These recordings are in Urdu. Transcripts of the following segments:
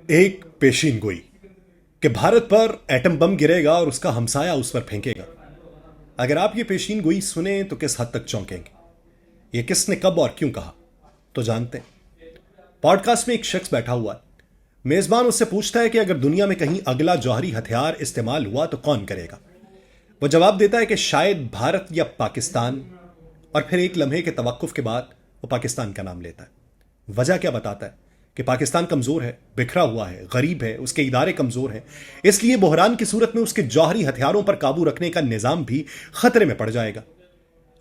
ایک پیشین گوئی کہ بھارت پر ایٹم بم گرے گا اور اس کا ہمسایہ اس پر پھینکے گا۔ اگر آپ یہ پیشین گوئی سنیں تو کس حد تک چونکیں گے؟ یہ کس نے کب اور کیوں کہا تو جانتے ہیں۔ پوڈ کاسٹ میں ایک شخص بیٹھا ہوا ہے، میزبان اس سے پوچھتا ہے کہ اگر دنیا میں کہیں اگلا جوہری ہتھیار استعمال ہوا تو کون کرے گا؟ وہ جواب دیتا ہے کہ شاید بھارت یا پاکستان، اور پھر ایک لمحے کے توقف کے بعد وہ پاکستان کا نام لیتا ہے۔ وجہ کیا بتاتا ہے؟ کہ پاکستان کمزور ہے، بکھرا ہوا ہے، غریب ہے، اس کے ادارے کمزور ہیں، اس لیے بحران کی صورت میں اس کے جوہری ہتھیاروں پر قابو رکھنے کا نظام بھی خطرے میں پڑ جائے گا۔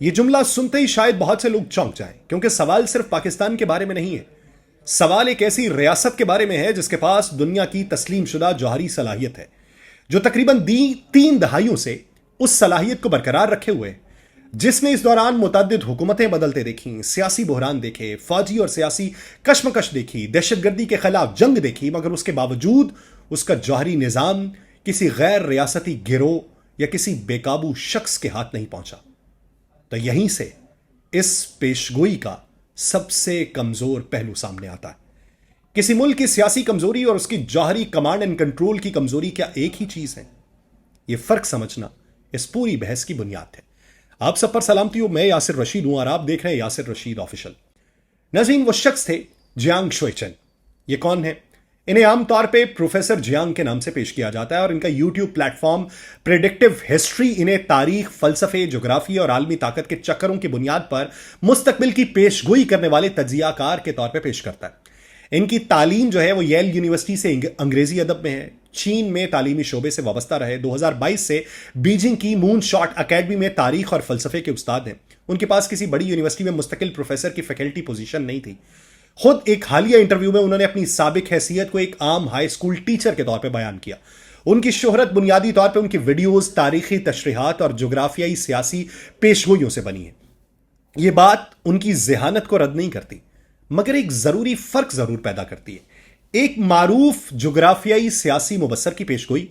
یہ جملہ سنتے ہی شاید بہت سے لوگ چونک جائیں، کیونکہ سوال صرف پاکستان کے بارے میں نہیں ہے۔ سوال ایک ایسی ریاست کے بارے میں ہے جس کے پاس دنیا کی تسلیم شدہ جوہری صلاحیت ہے، جو تقریباً 3 دہائیوں سے اس صلاحیت کو برقرار رکھے ہوئے، جس نے اس دوران متعدد حکومتیں بدلتے دیکھیں، سیاسی بحران دیکھے، فوجی اور سیاسی کشمکش دیکھی، دہشت گردی کے خلاف جنگ دیکھی، مگر اس کے باوجود اس کا جوہری نظام کسی غیر ریاستی گروہ یا کسی بے قابو شخص کے ہاتھ نہیں پہنچا۔ تو یہیں سے اس پیشگوئی کا سب سے کمزور پہلو سامنے آتا ہے۔ کسی ملک کی سیاسی کمزوری اور اس کی جوہری کمانڈ اینڈ کنٹرول کی کمزوری کیا ایک ہی چیز ہے؟ یہ فرق سمجھنا اس پوری بحث کی بنیاد ہے۔ آپ سب پر سلامتی ہو، میں یاسر رشید ہوں اور آپ دیکھ رہے ہیں یاسر رشید آفیشل۔ ناظرین، وہ شخص تھے جیانگ شوئچن۔ یہ کون ہے؟ انہیں عام طور پہ پروفیسر جیانگ کے نام سے پیش کیا جاتا ہے، اور ان کا YouTube plate form predictive history انہیں تاریخ، فلسفے، جغرافی اور عالمی طاقت کے چکروں کی بنیاد پر مستقبل کی پیشگوئی کرنے والے تجزیہ کار کے طور پہ پیش کرتا ہے۔ ان کی تعلیم جو ہے وہ ییل یونیورسٹی سے انگریزی ادب میں ہے، چین میں تعلیمی شعبے سے وابستہ رہے، 2022 سے بیجنگ کی مون شاٹ اکیڈمی میں تاریخ اور فلسفے کے استاد ہیں۔ ان کے پاس کسی بڑی یونیورسٹی میں مستقل پروفیسر کی فیکلٹی پوزیشن نہیں تھی۔ خود ایک حالیہ انٹرویو میں انہوں نے اپنی سابق حیثیت کو ایک عام ہائی اسکول ٹیچر کے طور پہ بیان کیا۔ ان کی شہرت بنیادی طور پہ ان کی ویڈیوز، تاریخی تشریحات اور جغرافیائی سیاسی پیشگوئیوں سے بنی ہے۔ یہ بات ان کی ذہانت کو رد نہیں کرتی، مگر ایک ضروری فرق ضرور پیدا کرتی ہے۔ ایک معروف جغرافیائی سیاسی مبصر کی پیشگوئی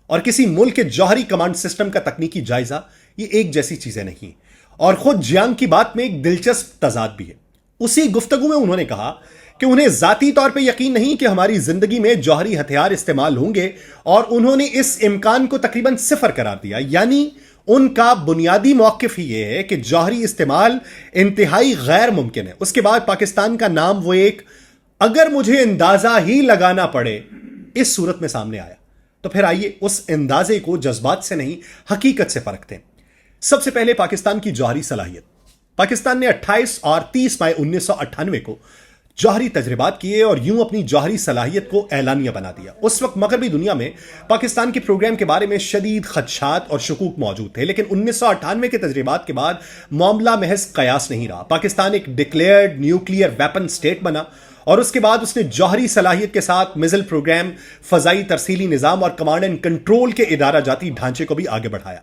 اور کسی ملک کے جوہری کمانڈ سسٹم کا تکنیکی جائزہ یہ ایک جیسی چیزیں نہیں، اور خود جیانگ کی بات میں ایک دلچسپ تضاد بھی ہے۔ اسی گفتگو میں انہوں نے کہا کہ انہیں ذاتی طور پہ یقین نہیں کہ ہماری زندگی میں جوہری ہتھیار استعمال ہوں گے، اور انہوں نے اس امکان کو تقریباً صفر قرار دیا۔ یعنی ان کا بنیادی موقف ہی یہ ہے کہ جوہری استعمال انتہائی غیر ممکن ہے۔ اس کے بعد پاکستان کا نام وہ ایک اگر مجھے اندازہ ہی لگانا پڑے اس صورت میں سامنے آیا۔ تو پھر آئیے اس اندازے کو جذبات سے نہیں حقیقت سے پرکھتے ہیں۔ سب سے پہلے پاکستان کی جوہری صلاحیت۔ پاکستان نے 28 اور 30 مئی 1998 کو جوہری تجربات کیے اور یوں اپنی جوہری صلاحیت کو اعلانیہ بنا دیا۔ اس وقت مغربی دنیا میں پاکستان کے پروگرام کے بارے میں شدید خدشات اور شکوک موجود تھے، لیکن 1998 کے تجربات کے بعد معاملہ محض قیاس نہیں رہا۔ پاکستان ایک ڈکلیئرڈ نیوکلیئر ویپن سٹیٹ بنا، اور اس کے بعد اس نے جوہری صلاحیت کے ساتھ میزائل پروگرام، فضائی ترسیلی نظام اور کمانڈ اینڈ کنٹرول کے ادارہ جاتی ڈھانچے کو بھی آگے بڑھایا۔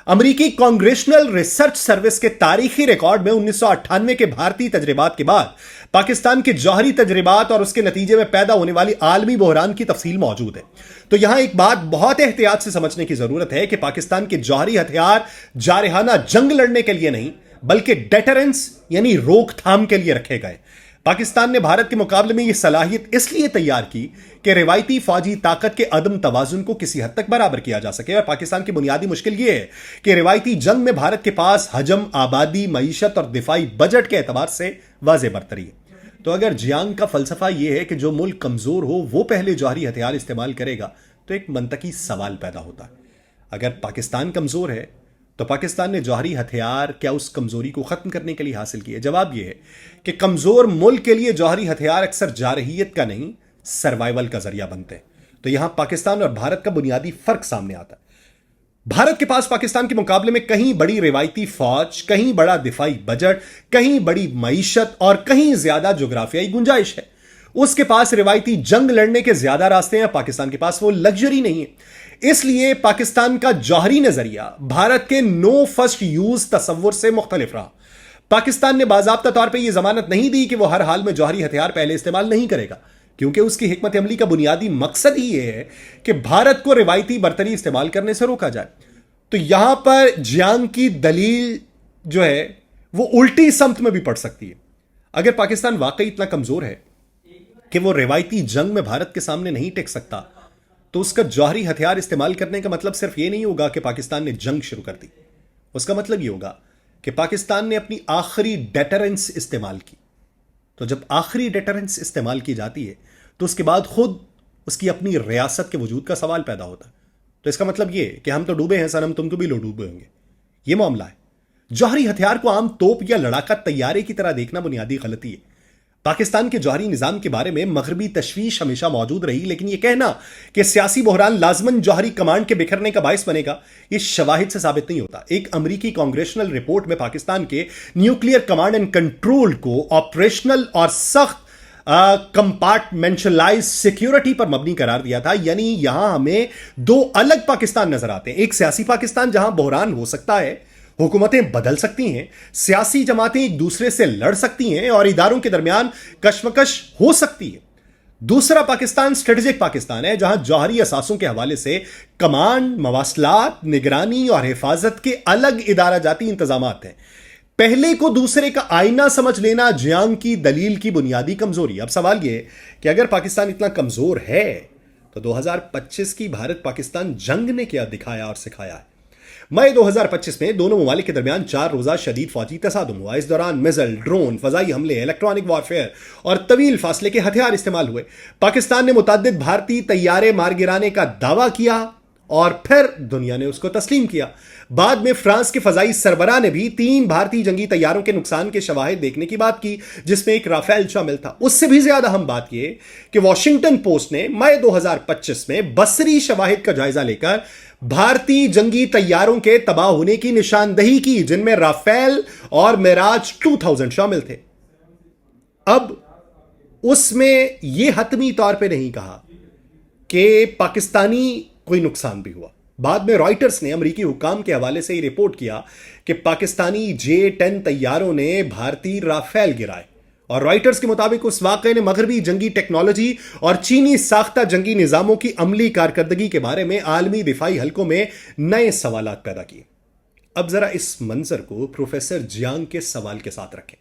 امریکی کانگریشنل ریسرچ سروس کے تاریخی ریکارڈ میں 1998 کے بھارتی تجربات کے بعد پاکستان کے جوہری تجربات اور اس کے نتیجے میں پیدا ہونے والی عالمی بحران کی تفصیل موجود ہے۔ تو یہاں ایک بات بہت احتیاط سے سمجھنے کی ضرورت ہے کہ پاکستان کے جوہری ہتھیار جارحانہ جنگ لڑنے کے لیے نہیں، بلکہ ڈیٹرنس یعنی روک تھام کے لیے رکھے گئے۔ پاکستان نے بھارت کے مقابلے میں یہ صلاحیت اس لیے تیار کی کہ روایتی فوجی طاقت کے عدم توازن کو کسی حد تک برابر کیا جا سکے، اور پاکستان کی بنیادی مشکل یہ ہے کہ روایتی جنگ میں بھارت کے پاس حجم، آبادی، معیشت اور دفاعی بجٹ کے اعتبار سے واضح برتری ہے۔ تو اگر جیانگ کا فلسفہ یہ ہے کہ جو ملک کمزور ہو وہ پہلے جوہری ہتھیار استعمال کرے گا، تو ایک منطقی سوال پیدا ہوتا ہے۔ اگر پاکستان کمزور ہے تو پاکستان نے جوہری ہتھیار کیا اس کمزوری کو ختم کرنے کے لیے حاصل کیے؟ جواب یہ ہے کہ کمزور ملک کے لیے جوہری ہتھیار اکثر جارحیت کا نہیں، سروائیول کا ذریعہ بنتے ہیں۔ تو یہاں پاکستان اور بھارت کا بنیادی فرق سامنے آتا ہے۔ بھارت کے پاس پاکستان کے مقابلے میں کہیں بڑی روایتی فوج، کہیں بڑا دفاعی بجٹ، کہیں بڑی معیشت اور کہیں زیادہ جغرافیائی گنجائش ہے۔ اس کے پاس روایتی جنگ لڑنے کے زیادہ راستے ہیں، پاکستان کے پاس وہ لگژری نہیں ہے۔ اس لیے پاکستان کا جوہری نظریہ بھارت کے نو فرسٹ یوز تصور سے مختلف رہا۔ پاکستان نے باضابطہ طور پہ یہ ضمانت نہیں دی کہ وہ ہر حال میں جوہری ہتھیار پہلے استعمال نہیں کرے گا، کیونکہ اس کی حکمت عملی کا بنیادی مقصد ہی یہ ہے کہ بھارت کو روایتی برتری استعمال کرنے سے روکا جائے۔ تو یہاں پر جیانگ کی دلیل جو ہے وہ الٹی سمت میں بھی پڑ سکتی ہے۔ اگر پاکستان واقعی اتنا کمزور ہے کہ وہ روایتی جنگ میں بھارت کے سامنے نہیں ٹک سکتا تو اس کا جوہری ہتھیار استعمال کرنے کا مطلب صرف یہ نہیں ہوگا کہ پاکستان نے جنگ شروع کر دی. اس کا مطلب یہ ہوگا کہ پاکستان نے اپنی آخری ڈیٹرنس استعمال کی. تو جب آخری ڈیٹرنس استعمال کی جاتی ہے تو اس کے بعد خود اس کی اپنی ریاست کے وجود کا سوال پیدا ہوتا ہے. تو اس کا مطلب یہ کہ ہم تو ڈوبے ہیں صنم، تم تو بھی لو ڈوبے ہوں گے. یہ معاملہ ہے. جوہری ہتھیار کو عام توپ یا لڑاکا طیارے کی طرح دیکھنا بنیادی غلطی ہے. پاکستان کے جوہری نظام کے بارے میں مغربی تشویش ہمیشہ موجود رہی، لیکن یہ کہنا کہ سیاسی بحران لازماً جوہری کمانڈ کے بکھرنے کا باعث بنے گا، یہ شواہد سے ثابت نہیں ہوتا. ایک امریکی کانگریشنل رپورٹ میں پاکستان کے نیوکلیئر کمانڈ اینڈ کنٹرول کو آپریشنل اور سخت کمپارٹمنٹلائز سیکیورٹی پر مبنی قرار دیا تھا. یعنی یہاں ہمیں دو الگ پاکستان نظر آتے ہیں. ایک سیاسی پاکستان جہاں بحران ہو سکتا ہے، حکومتیں بدل سکتی ہیں، سیاسی جماعتیں ایک دوسرے سے لڑ سکتی ہیں اور اداروں کے درمیان کشمکش ہو سکتی ہے. دوسرا پاکستان اسٹریٹجک پاکستان ہے جہاں جوہری اثاثوں کے حوالے سے کمانڈ، مواصلات، نگرانی اور حفاظت کے الگ ادارہ جاتی انتظامات ہیں. پہلے کو دوسرے کا آئینہ سمجھ لینا جنگ کی دلیل کی بنیادی کمزوری. اب سوال یہ کہ اگر پاکستان اتنا کمزور ہے تو 2025 کی بھارت پاکستان جنگ نے کیا دکھایا اور سکھایا ہے؟ مئی 2025 میں دونوں ممالک کے درمیان 4 روزہ شدید فوجی تصادم ہوا. اس دوران میزل، ڈرون، فضائی حملے، الیکٹرانک وارفیئر اور طویل فاصلے کے ہتھیار استعمال ہوئے. پاکستان نے متعدد بھارتی طیارے مار گرانے کا دعویٰ کیا اور پھر دنیا نے اس کو تسلیم کیا. بعد میں فرانس کے فضائی سربراہ نے بھی 3 بھارتی جنگی طیاروں کے نقصان کے شواہد دیکھنے کی بات کی، جس میں ایک رافیل شامل تھا. اس سے بھی زیادہ اہم بات یہ کہ واشنگٹن پوسٹ نے مئی 2025 میں بصری شواہد کا جائزہ لے کر بھارتی جنگی طیاروں کے تباہ ہونے کی نشاندہی کی، جن میں رافیل اور میراج 2000 شامل تھے. اب اس میں یہ حتمی طور پہ نہیں کہا کہ پاکستانی کوئی نقصان بھی ہوا. بعد میں رائٹرز نے امریکی حکام کے حوالے سے یہ رپورٹ کیا کہ پاکستانی J-10 طیاروں نے بھارتی رافیل گرائے، اور رائٹرز کے مطابق اس واقعے نے مغربی جنگی ٹیکنالوجی اور چینی ساختہ جنگی نظاموں کی عملی کارکردگی کے بارے میں عالمی دفاعی حلقوں میں نئے سوالات پیدا کیے. اب ذرا اس منظر کو پروفیسر جیانگ کے سوال کے ساتھ رکھیں.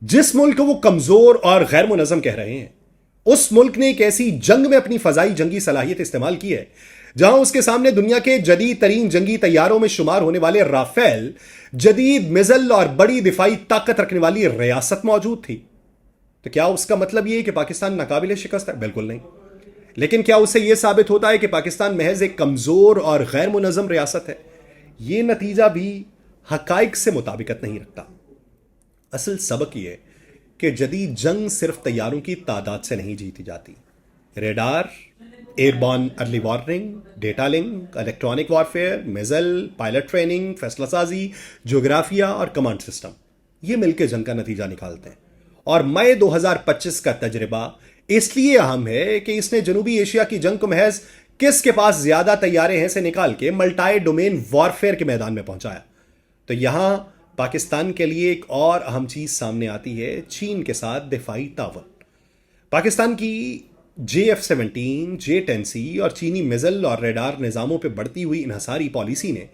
جس ملک کو وہ کمزور اور غیر منظم کہہ رہے ہیں، اس ملک نے ایک ایسی جنگ میں اپنی فضائی جنگی صلاحیت استعمال کی ہے جہاں اس کے سامنے دنیا کے جدید ترین جنگی طیاروں میں شمار ہونے والے رافیل، جدید میزل اور بڑی دفاعی طاقت رکھنے والی ریاست موجود تھی. تو کیا اس کا مطلب یہ ہے کہ پاکستان ناقابل شکست ہے؟ بالکل نہیں. لیکن کیا اسے یہ ثابت ہوتا ہے کہ پاکستان محض ایک کمزور اور غیر منظم ریاست ہے؟ یہ نتیجہ بھی حقائق سے مطابقت نہیں رکھتا. اصل سبق یہ ہے کہ جدید جنگ صرف طیاروں کی تعداد سے نہیں جیتی جاتی. Radar, airborne early warning, data link, electronic warfare, missile, pilot training, فیصلہ سازی، جغرافیہ اور کمانڈ سسٹم، یہ مل کے جنگ کا نتیجہ نکالتے ہیں. اور مئی 2025 کا تجربہ اس لیے اہم ہے کہ اس نے جنوبی ایشیا کی جنگ کو محض کس کے پاس زیادہ طیارے ہیں سے نکال کے ملٹائی ڈومین وارفیئر کے میدان میں پہنچایا. تو یہاں پاکستان کے لیے ایک اور اہم چیز سامنے آتی ہے، چین کے ساتھ دفاعی تعاون. پاکستان کی JF-17، J-10C اور چینی میزل اور ریڈار نظاموں پہ بڑھتی ہوئی انحصاری پالیسی نے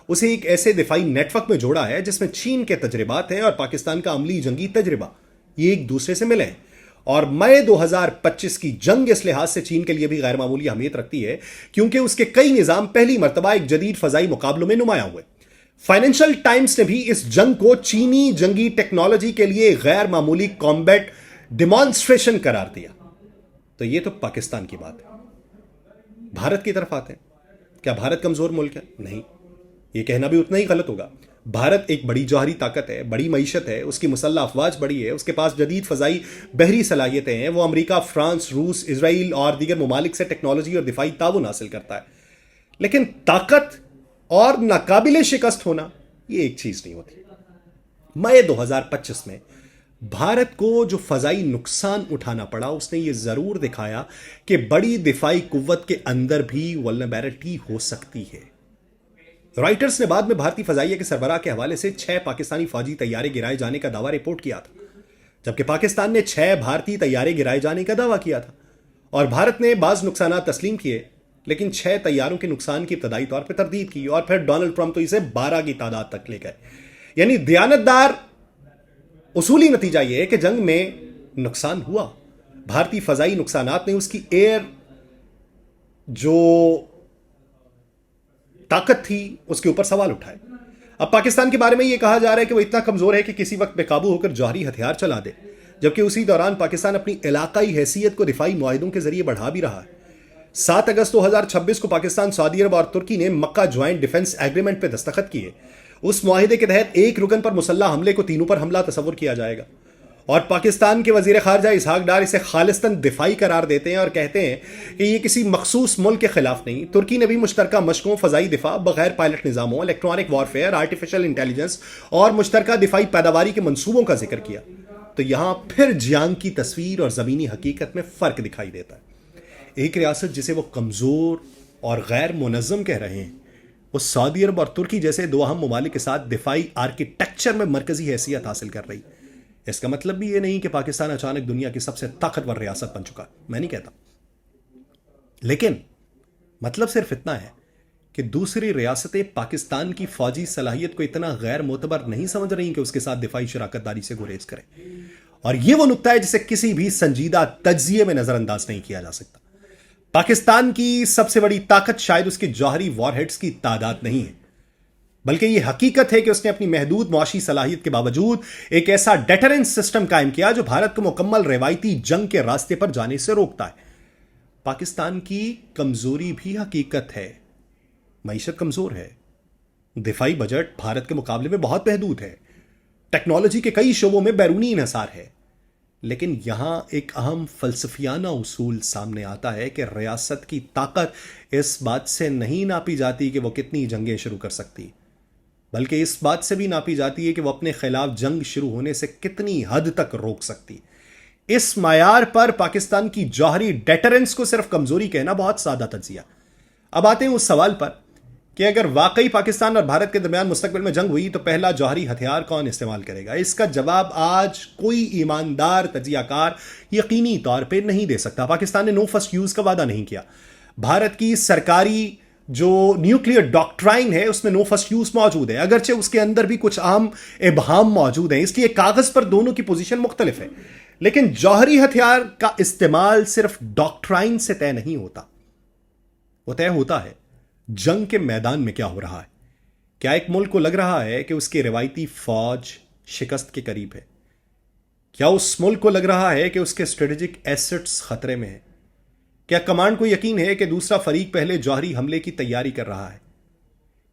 اسے ایک ایسے دفاعی نیٹ ورک میں جوڑا ہے جس میں چین کے تجربات ہیں اور پاکستان کا عملی جنگی تجربہ، یہ ایک دوسرے سے ملے ہیں. اور مئی 2025 کی جنگ اس لحاظ سے چین کے لیے بھی غیر معمولی اہمیت رکھتی ہے کیونکہ اس کے کئی نظام پہلی مرتبہ ایک جدید فضائی مقابلوں میں نمایاں ہوئے. فائنینشل ٹائمز نے بھی اس جنگ کو چینی جنگی ٹیکنالوجی کے لیے غیر معمولی کامبیٹ ڈیمانسٹریشن قرار دیا. تو یہ تو پاکستان کی بات ہے. بھارت کی طرف آتے ہیں. کیا بھارت کمزور ملک ہے؟ نہیں، یہ کہنا بھی اتنا ہی غلط ہوگا. بھارت ایک بڑی جوہری طاقت ہے، بڑی معیشت ہے، اس کی مسلح افواج بڑی ہے، اس کے پاس جدید فضائی بحری صلاحیتیں ہیں، وہ امریکہ، فرانس، روس، اسرائیل اور دیگر ممالک سے ٹیکنالوجی اور دفاعی تعاون حاصل کرتا ہے. لیکن طاقت اور ناقابل شکست ہونا یہ ایک چیز نہیں ہوتی. مئی 2025 میں بھارت کو جو فضائی نقصان اٹھانا پڑا اس نے یہ ضرور دکھایا کہ بڑی دفاعی قوت کے اندر بھی ولنریبلٹی ہو سکتی ہے. رائٹرز نے بعد میں بھارتی فضائیہ کے سربراہ کے حوالے سے 6 پاکستانی فوجی طیارے گرائے جانے کا دعویٰ رپورٹ کیا تھا، جبکہ پاکستان نے 6 بھارتی طیارے گرائے جانے کا دعویٰ کیا تھا. اور بھارت نے بعض نقصانات تسلیم کیے لیکن 6 طیاروں کے نقصان کی ابتدائی طور پر تردید کی، اور پھر ڈونلڈ ٹرمپ تو اسے 12 کی تعداد تک لے گئے. یعنی دیانتدار اصولی نتیجہ یہ ہے کہ جنگ میں نقصان ہوا بھارتی فضائی نقصانات نے اس کی ایئر جو طاقت تھی اس کے اوپر سوال اٹھائے. اب پاکستان کے بارے میں یہ کہا جا رہا ہے کہ وہ اتنا کمزور ہے کہ کسی وقت بے قابو ہو کر جوہری ہتھیار چلا دے، جبکہ اسی دوران پاکستان اپنی علاقائی حیثیت کو دفاعی معاہدوں کے ذریعے بڑھا بھی رہا ہے. 7 اگست 2026 کو پاکستان، سعودی عرب اور ترکی نے مکہ جوائنٹ ڈیفنس ایگریمنٹ پہ دستخط کیے. اس معاہدے کے تحت ایک رکن پر مسلح حملے کو تینوں پر حملہ تصور کیا جائے گا، اور پاکستان کے وزیر خارجہ اسحاق ڈار اسے خالصتاً دفاعی قرار دیتے ہیں اور کہتے ہیں کہ یہ کسی مخصوص ملک کے خلاف نہیں. ترکی نے بھی مشترکہ مشقوں، فضائی دفاع، بغیر پائلٹ نظاموں، الیکٹرانک وارفیئر، آرٹیفیشل انٹیلیجنس اور مشترکہ دفاعی پیداواری کے منصوبوں کا ذکر کیا. تو یہاں پھر جیانگ کی تصویر اور زمینی حقیقت میں فرق دکھائی دیتا ہے. ایک ریاست جسے وہ کمزور اور غیر منظم کہہ رہے ہیں، وہ سعودی عرب اور ترکی جیسے دو اہم ممالک کے ساتھ دفاعی آرکیٹیکچر میں مرکزی حیثیت حاصل کر رہی. اس کا مطلب بھی یہ نہیں کہ پاکستان اچانک دنیا کی سب سے طاقتور ریاست بن چکا، میں نہیں کہتا، لیکن مطلب صرف اتنا ہے کہ دوسری ریاستیں پاکستان کی فوجی صلاحیت کو اتنا غیر معتبر نہیں سمجھ رہی کہ اس کے ساتھ دفاعی شراکت داری سے گریز کریں. اور یہ وہ نقطہ ہے جسے کسی بھی سنجیدہ تجزیے میں نظر انداز نہیں کیا جا سکتا. پاکستان کی سب سے بڑی طاقت شاید اس کے جوہری وار ہیڈز کی تعداد نہیں ہے، بلکہ یہ حقیقت ہے کہ اس نے اپنی محدود معاشی صلاحیت کے باوجود ایک ایسا ڈیٹرنس سسٹم قائم کیا جو بھارت کو مکمل روایتی جنگ کے راستے پر جانے سے روکتا ہے. پاکستان کی کمزوری بھی حقیقت ہے. معیشت کمزور ہے، دفاعی بجٹ بھارت کے مقابلے میں بہت محدود ہے، ٹیکنالوجی کے کئی شعبوں میں بیرونی انحصار ہے. لیکن یہاں ایک اہم فلسفیانہ اصول سامنے آتا ہے کہ ریاست کی طاقت اس بات سے نہیں ناپی جاتی کہ وہ کتنی جنگیں شروع کر سکتی، بلکہ اس بات سے بھی ناپی جاتی ہے کہ وہ اپنے خلاف جنگ شروع ہونے سے کتنی حد تک روک سکتی. اس معیار پر پاکستان کی جوہری ڈیٹرنس کو صرف کمزوری کہنا بہت سادہ تجزیہ. اب آتے ہیں اس سوال پر کہ اگر واقعی پاکستان اور بھارت کے درمیان مستقبل میں جنگ ہوئی تو پہلا جوہری ہتھیار کون استعمال کرے گا؟ اس کا جواب آج کوئی ایماندار تجزیہ کار یقینی طور پہ نہیں دے سکتا. پاکستان نے نو فرسٹ یوز کا وعدہ نہیں کیا. بھارت کی سرکاری جو نیوکلیئر ڈاکٹرائن ہے اس میں نو فرسٹ یوز موجود ہے، اگرچہ اس کے اندر بھی کچھ اہم ابہام موجود ہیں، اس لیے کاغذ پر دونوں کی پوزیشن مختلف ہے. لیکن جوہری ہتھیار کا استعمال صرف ڈاکٹرائن سے طے نہیں ہوتا، وہ طے ہوتا ہے جنگ کے میدان میں کیا ہو رہا ہے. کیا ایک ملک کو لگ رہا ہے کہ اس کی روایتی فوج شکست کے قریب ہے؟ کیا اس ملک کو لگ رہا ہے کہ اس کے اسٹریٹجک ایسٹس خطرے میں ہیں؟ کیا کمانڈ کو یقین ہے کہ دوسرا فریق پہلے جوہری حملے کی تیاری کر رہا ہے؟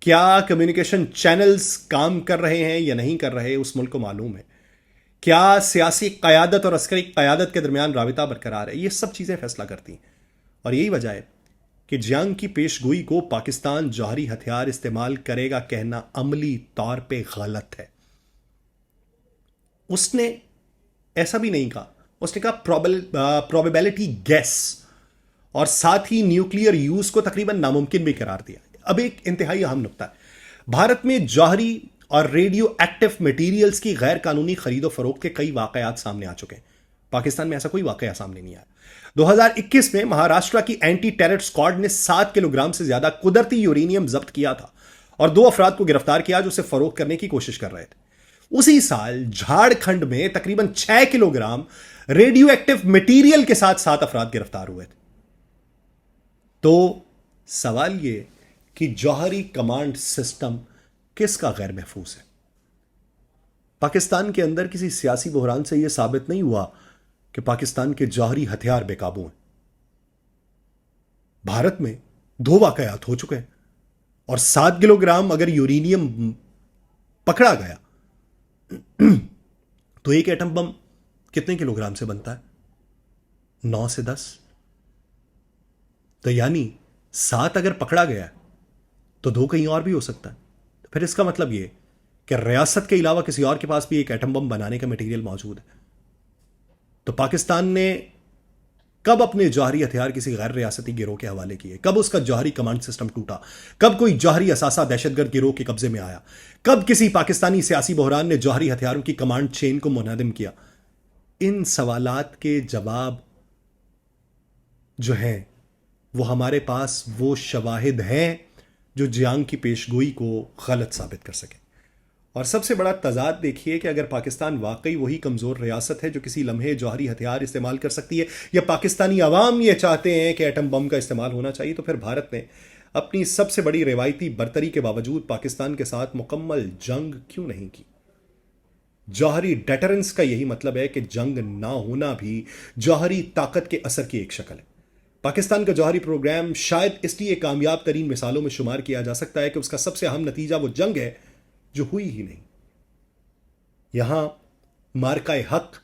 کیا کمیونیکیشن چینلز کام کر رہے ہیں یا نہیں کر رہے اس ملک کو معلوم ہے؟ کیا سیاسی قیادت اور عسکری قیادت کے درمیان رابطہ برقرار ہے؟ یہ سب چیزیں فیصلہ کرتی ہیں، اور یہی وجہ ہے کہ جنگ کی پیش گوئی کو پاکستان جوہری ہتھیار استعمال کرے گا کہنا عملی طور پہ غلط ہے. اس نے ایسا بھی نہیں کہا، اس نے کہا پروبیبلٹی گیس، اور ساتھ ہی نیوکلیئر یوز کو تقریباً ناممکن بھی قرار دیا. اب ایک انتہائی اہم نقطہ ہے، بھارت میں جوہری اور ریڈیو ایکٹیو میٹیریلز کی غیر قانونی خرید و فروخت کے کئی واقعات سامنے آ چکے ہیں. پاکستان میں ایسا کوئی واقعہ سامنے نہیں آیا. 2021 میں مہاراشٹرا کی اینٹی ٹیرر اسکواڈ نے 7 کلو گرام سے زیادہ قدرتی یورینیم ضبط کیا تھا اور 2 افراد کو گرفتار کیا جو اسے فروخت کرنے کی کوشش کر رہے تھے. اسی سال جھارکھنڈ میں تقریباً 6 kilo gram radio active material کے ساتھ 7 افراد گرفتار ہوئے تھے. تو سوال یہ کہ جوہری کمانڈ سسٹم کس کا غیر محفوظ ہے؟ پاکستان کے اندر کسی سیاسی بحران سے یہ ثابت نہیں ہوا کہ پاکستان کے جوہری ہتھیار بے قابو ہیں. بھارت میں 2 واقعات ہو چکے ہیں، اور 7 کلو گرام اگر یورینیم پکڑا گیا تو ایک ایٹم بم کتنے کلو گرام سے بنتا ہے؟ 9 سے 10. تو یعنی 7 اگر پکڑا گیا تو 2 کہیں اور بھی ہو سکتا ہے. پھر اس کا مطلب یہ کہ ریاست کے علاوہ کسی اور کے پاس بھی ایک ایٹم بم بنانے کا مٹیریل موجود ہے. تو پاکستان نے کب اپنے جوہری ہتھیار کسی غیر ریاستی گروہ کے حوالے کیے؟ کب اس کا جوہری کمانڈ سسٹم ٹوٹا؟ کب کوئی جوہری اثاثہ دہشت گرد گروہ کے قبضے میں آیا؟ کب کسی پاکستانی سیاسی بحران نے جوہری ہتھیاروں کی کمانڈ چین کو منہدم کیا؟ ان سوالات کے جواب جو ہیں وہ ہمارے پاس وہ شواہد ہیں جو جنگ کی پیشگوئی کو غلط ثابت کر سکیں. اور سب سے بڑا تضاد دیکھیے کہ اگر پاکستان واقعی وہی کمزور ریاست ہے جو کسی لمحے جوہری ہتھیار استعمال کر سکتی ہے، یا پاکستانی عوام یہ چاہتے ہیں کہ ایٹم بم کا استعمال ہونا چاہیے، تو پھر بھارت نے اپنی سب سے بڑی روایتی برتری کے باوجود پاکستان کے ساتھ مکمل جنگ کیوں نہیں کی؟ جوہری ڈیٹرنس کا یہی مطلب ہے کہ جنگ نہ ہونا بھی جوہری طاقت کے اثر کی ایک شکل ہے۔ پاکستان کا جوہری پروگرام شاید اس لیے کامیاب ترین مثالوں میں شمار کیا جا سکتا ہے کہ اس کا سب سے اہم نتیجہ وہ جنگ ہے جو ہوئی ہی نہیں۔ یہاں مارکہ حق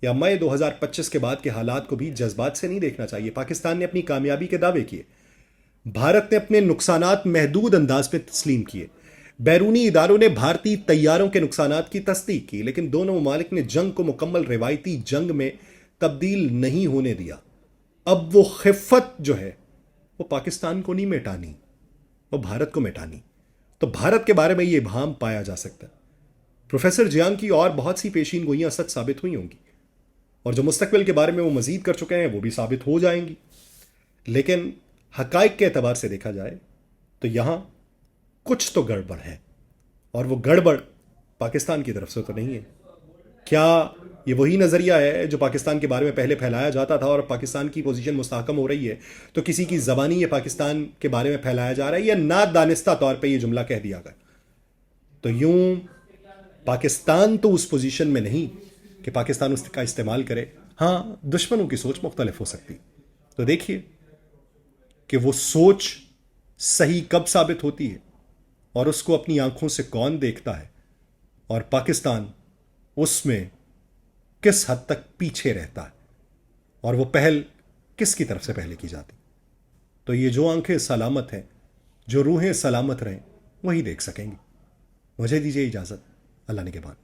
یا مئی 2025 کے بعد کے حالات کو بھی جذبات سے نہیں دیکھنا چاہیے۔ پاکستان نے اپنی کامیابی کے دعوے کیے، بھارت نے اپنے نقصانات محدود انداز میں تسلیم کیے، بیرونی اداروں نے بھارتی طیاروں کے نقصانات کی تصدیق کی، لیکن دونوں ممالک نے جنگ کو مکمل روایتی جنگ میں تبدیل نہیں ہونے دیا۔ اب وہ خفت جو ہے وہ پاکستان کو نہیں مٹانی، وہ بھارت کو مٹانی۔ تو بھارت کے بارے میں یہ ابہام پایا جا سکتا ہے۔ پروفیسر جیانگ کی اور بہت سی پیشین گوئیاں سچ ثابت ہوئی ہوں گی، اور جو مستقبل کے بارے میں وہ مزید کر چکے ہیں وہ بھی ثابت ہو جائیں گی، لیکن حقائق کے اعتبار سے دیکھا جائے تو یہاں کچھ تو گڑبڑ ہے، اور وہ گڑبڑ پاکستان کی طرف سے تو نہیں ہے۔ کیا یہ وہی نظریہ ہے جو پاکستان کے بارے میں پہلے پھیلایا جاتا تھا اور پاکستان کی پوزیشن مستحکم ہو رہی ہے تو کسی کی زبانی یہ پاکستان کے بارے میں پھیلایا جا رہا ہے، یا نادانستہ طور پہ یہ جملہ کہہ دیا گیا؟ تو یوں پاکستان تو اس پوزیشن میں نہیں کہ پاکستان اس کا استعمال کرے۔ ہاں، دشمنوں کی سوچ مختلف ہو سکتی، تو دیکھیے کہ وہ سوچ صحیح کب ثابت ہوتی ہے، اور اس کو اپنی آنکھوں سے کون دیکھتا ہے، اور پاکستان اس میں کس حد تک پیچھے رہتا ہے، اور وہ پہل کس کی طرف سے پہلے کی جاتی۔ تو یہ جو آنکھیں سلامت ہیں، جو روحیں سلامت رہیں، وہی دیکھ سکیں گی۔ مجھے دیجیے اجازت، اللہ نگہبان۔